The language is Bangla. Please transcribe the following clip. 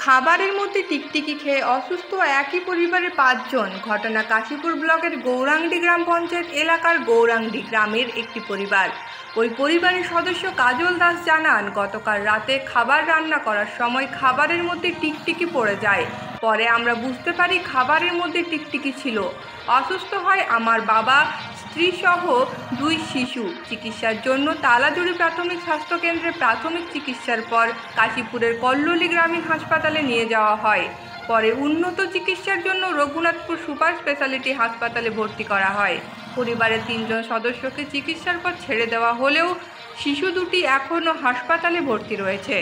খাবারের মধ্যে টিকটিকি খেয়ে অসুস্থ একই পরিবারের ৫ জন। ঘটনা কাশীপুর ব্লকের গৌরাঙ্গি গ্রাম পঞ্চায়েত এলাকার গৌরাঙ্গি গ্রামের একটি পরিবার। ওই পরিবারের সদস্য কাজল দাস জানান, গতকাল রাতে খাবার রান্না করার সময় খাবারের মধ্যে টিকটিকি পড়ে যায়। পরে আমরা বুঝতে পারি খাবারের মধ্যে টিকটিকি ছিল। অসুস্থ হয় আমার বাবা, স্ত্রীসহ ২ শিশু। চিকিৎসার জন্য তালাজুড়ি প্রাথমিক স্বাস্থ্যকেন্দ্রে প্রাথমিক চিকিৎসার পর কাশীপুরের কল্লোলী গ্রামীণ হাসপাতালে নিয়ে যাওয়া হয়। পরে উন্নত চিকিৎসার জন্য রঘুনাথপুর সুপার স্পেশালিটি হাসপাতালে ভর্তি করা হয়। পরিবারের ৩ জন সদস্যকে চিকিৎসার পর ছেড়ে দেওয়া হলেও শিশু দুটি এখনও হাসপাতালে ভর্তি রয়েছে।